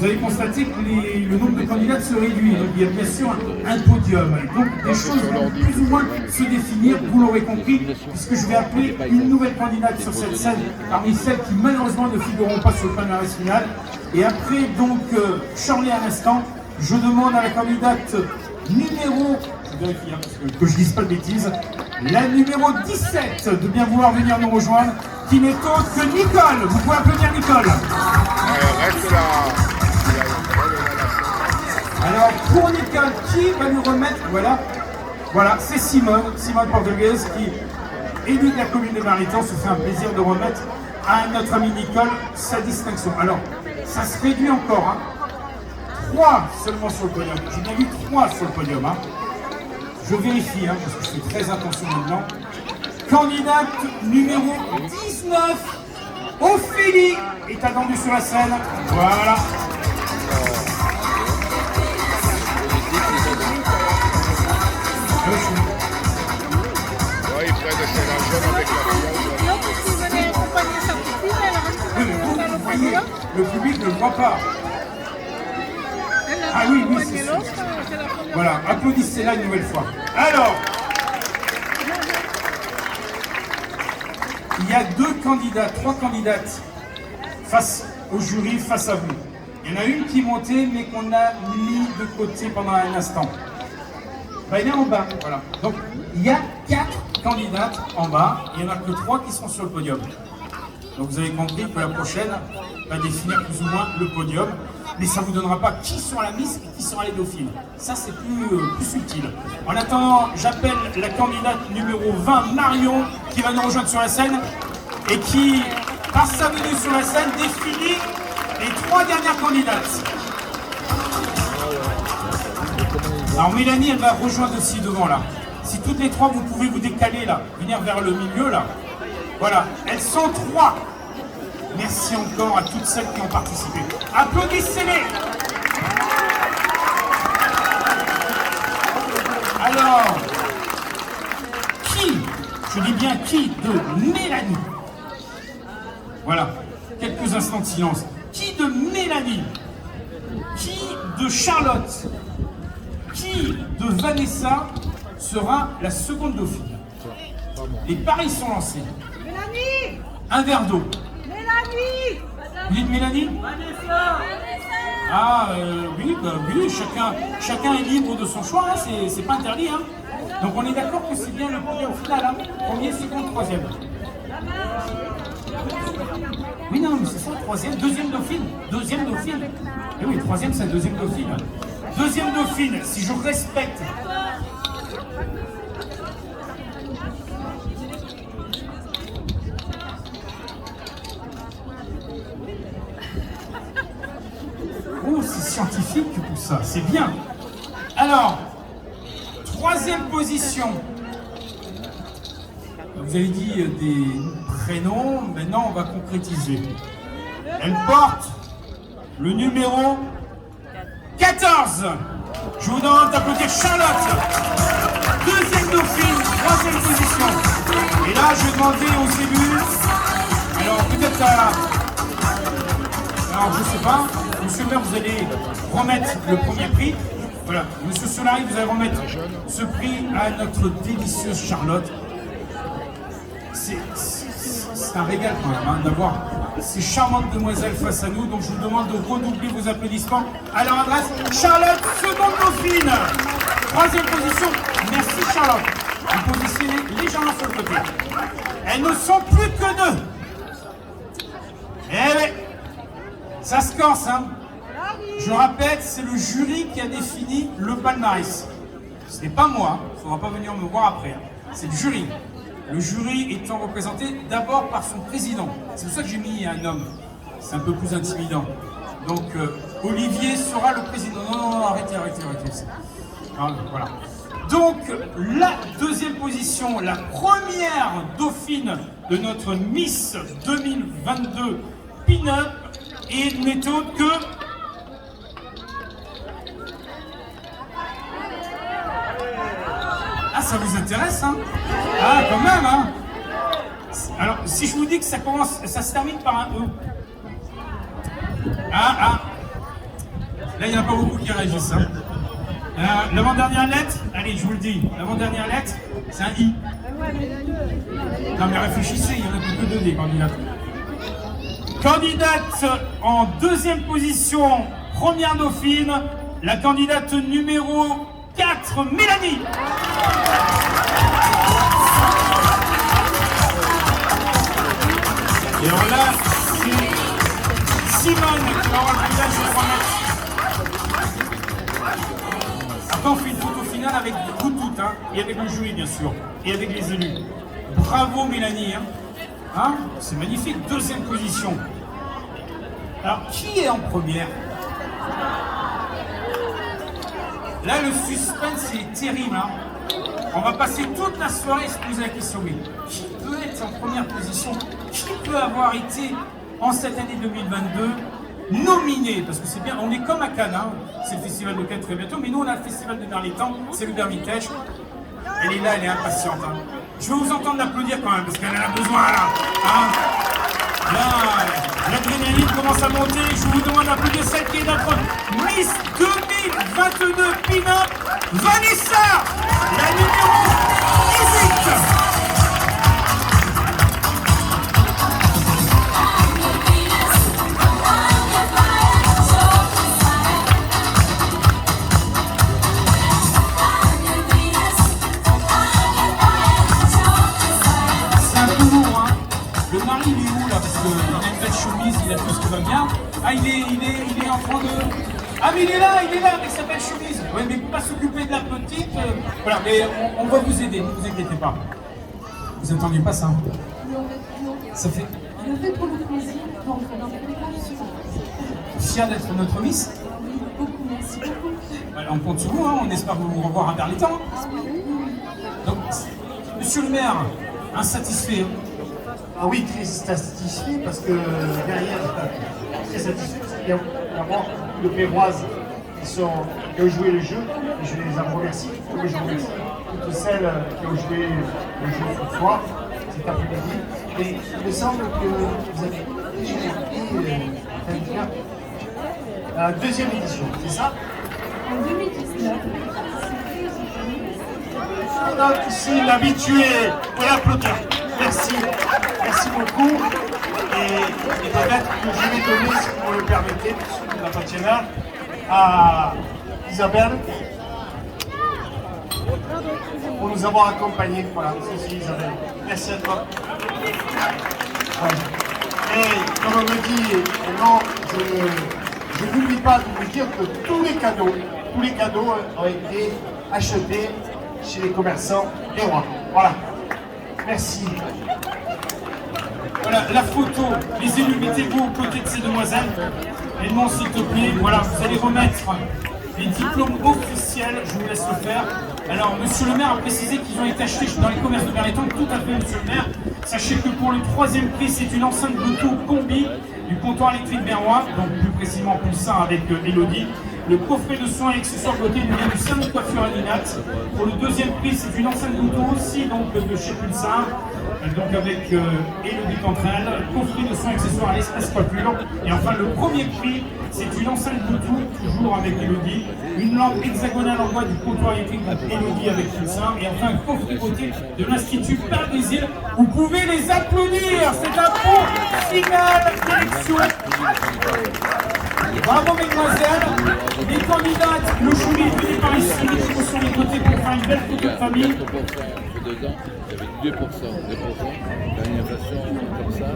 vous avez constaté que le nombre de candidats se réduit. Donc il y a bien sûr un podium. Donc des choses vont plus ou moins se définir, vous l'aurez compris, puisque je vais appeler une nouvelle candidate sur cette scène, parmi celles qui malheureusement ne figureront pas sur le palmarès final. Et après donc Shirley à l'instant, je demande à la candidate numéro, je vérifie que je ne dise pas de bêtises, la numéro 17 de bien vouloir venir nous rejoindre, qui n'est autre que Nicole. Vous pouvez applaudir Nicole. Reste là. Alors pour Nicole, qui va nous remettre, voilà, c'est Simone Portugues qui, élue de la commune de Mariton, se fait un plaisir de remettre à notre ami Nicole sa distinction. Alors, ça se réduit encore, hein. 3 seulement sur le podium. J'ai bien vu 3 sur le podium, hein. Je vérifie, hein, parce que je fais très attention maintenant. Candidate numéro 19, Ophélie, est attendue sur la scène. Voilà. Oui, près de chez la jeune avec la Vous voyez, le public ne le voit pas. Ah oui, c'est sûr. Voilà, applaudissez-la une nouvelle fois. Alors, il y a 3 candidates face au jury, face à vous. Il y en a une qui est montée, mais qu'on a mis de côté pendant un instant. Elle est en bas, voilà. Donc, il y a 4 candidates en bas, il n'y en a que 3 qui seront sur le podium. Donc, vous avez compris que la prochaine va définir plus ou moins le podium, mais ça ne vous donnera pas qui sera la Miss et qui sera les dauphines. Ça, c'est plus subtil. En attendant, j'appelle la candidate numéro 20, Marion, qui va nous rejoindre sur la scène et qui, par sa venue sur la scène, définit les 3 dernières candidates. Alors Mélanie, elle va rejoindre aussi devant là. Si toutes les 3 vous pouvez vous décaler là, venir vers le milieu là. Voilà, elles sont 3. Merci encore à toutes celles qui ont participé. Applaudissez-les. Alors, qui, je dis bien qui, de Mélanie. Voilà, quelques instants de silence. Qui de Mélanie? Qui de Charlotte? Qui de Vanessa sera la seconde dauphine? Les paris sont lancés. Mélanie! Un verre d'eau. Mélanie! Vous dites Mélanie? Vanessa! Ah, oui, chacun est libre de son choix, hein, c'est pas interdit. Hein. Donc on est d'accord que c'est bien le premier au final, hein. Premier, second, troisième. Oui, non, mais c'est ça, troisième, deuxième dauphine. Et oui, troisième, c'est la deuxième dauphine. Deuxième dauphine, si je respecte. Oh, c'est scientifique tout ça, c'est bien. Alors, troisième position. Vous avez dit des prénoms, maintenant on va concrétiser. Elle porte le numéro 14. Je vous demande d'applaudir Charlotte. Deuxième dauphine, troisième position. Et là, je vais demander aux élus. Alors, peut-être à... Alors, je sais pas. Monsieur le maire, vous allez remettre le premier prix. Voilà. Monsieur Solari, vous allez remettre ce prix à notre délicieuse Charlotte. C'est un régal quand même, hein, d'avoir ces charmantes demoiselles face à nous. Donc je vous demande de redoubler vos applaudissements à leur adresse. Charlotte, seconde dauphine. Troisième position. Merci Charlotte. Vous positionnez légèrement sur le côté. Elles ne sont plus que 2. Eh oui, ça se corse, hein. Je rappelle, c'est le jury qui a défini le palmarès. Ce n'est pas moi, il ne faudra pas venir me voir après. Hein. C'est le jury. Le jury étant représenté d'abord par son président. C'est pour ça que j'ai mis un homme. C'est un peu plus intimidant. Donc, Olivier sera le président. Non, arrêtez. Ah, voilà. Donc, la deuxième position, la première dauphine de notre Miss 2022 Pin-Up est une méthode que... Ah, ça vous intéresse, hein? Ah, quand même, hein? Alors, si je vous dis que ça commence, ça se termine par un E. Là, il n'y en a pas beaucoup qui réagissent. Hein. L'avant-dernière lettre, allez, je vous le dis, l'avant-dernière lettre, c'est un I. Non, mais réfléchissez, il n'y en a plus que 2 des candidates. Candidate en deuxième position, première dauphine, la candidate numéro 4, Mélanie. Et alors là, c'est Simone qui va avoir le village de 3 mètres. Après, on fait une photo finale avec vous toutes, hein, et avec le jury, bien sûr, et avec les élus. Bravo, Mélanie. Hein, c'est magnifique, deuxième position. Alors, qui est en première? Là, le suspense est terrible. Hein. On va passer toute la soirée à se poser la question, mais qui peut être en première position? Qui peut avoir été, en cette année 2022, nominé? Parce que c'est bien, on est comme à Cannes, hein. C'est le festival de Cannes très bientôt, mais nous on a le festival de Merlétan, c'est le Hermitage. Elle est là, elle est impatiente. Hein. Je veux vous entendre l'applaudir quand même, parce qu'elle en a besoin là. Hein. Là, l'adrénaline commence à monter. Je vous demande d'applaudir celle qui est notre Miss 2022 Pin-Up, Vanessa, la numéro 18. Il est où là? Parce qu'il a une belle chemise, il a tout ce qui va bien. Ah, il est en train de. Ah, mais il est là avec sa belle chemise. Ouais, mais pas s'occuper de la petite. Voilà, mais on va vous aider, ne vous inquiétez pas. Vous n'attendiez pas ça? Ça fait. Je le fais pour le plaisir, donc dans les déclarations. Fier d'être notre Miss? Oui, beaucoup, merci beaucoup. Voilà, on compte sur vous, hein, on espère vous revoir à Merlétan. Donc, monsieur le maire, insatisfait. Ah oui, très satisfait parce que derrière, très satisfait parce qu'il y a d'abord de Péroises qui ont joué le jeu et je les en remercie. Et je remercie toutes celles qui ont joué le jeu ce soir, cet après-midi. Et il me semble que vous avez déjà été à la deuxième édition, c'est ça? En 2019, Donc ici, l'habitué, on l'applaudir. Merci, merci beaucoup. Et peut-être que je vais donner, si vous me le permettez, puisque vous l'appartenez là, à Isabelle pour nous avoir accompagnés. Voilà, ceci Isabelle. Merci à toi. Ouais. Et comme on me dit, non, je n'oublie pas de vous dire que tous les cadeaux ont été achetés chez les commerçants des rois. Voilà. Merci. Voilà, la photo, les élus, mettez-vous aux côtés de ces demoiselles. Edmond, s'il te plaît, voilà, vous allez remettre les diplômes officiels, je vous laisse le faire. Alors, monsieur le maire a précisé qu'ils ont été achetés dans les commerces de Merlétan, tout à fait, monsieur le maire. Sachez que pour le 3e prix, c'est une enceinte Bluetooth combi du comptoir électrique bernois, donc plus précisément Pulsar avec Elodie. Le coffret de soins et accessoires beauté du salon de coiffure Aninat. Pour le 2e prix, c'est une enceinte Bluetooth aussi, donc de chez Pulsar. Donc avec Elodie Cantrel, coffret de soins et accessoires à l'espace coiffure. Et enfin le 1er prix, c'est une enceinte Bluetooth, toujours avec Elodie, une lampe hexagonale en bois du comptoir électrique, donc Elodie avec Pulsar, et enfin un coffret beauté de l'Institut Pain des Îles. Vous pouvez les applaudir, c'est un beau final d'élection. Bravo mesdemoiselles, les candidates, le jury est venu par ici, les sur les côtés pour faire une belle photo de famille. Il y avait 2%, il y avait 2%, l'alimentation comme ça.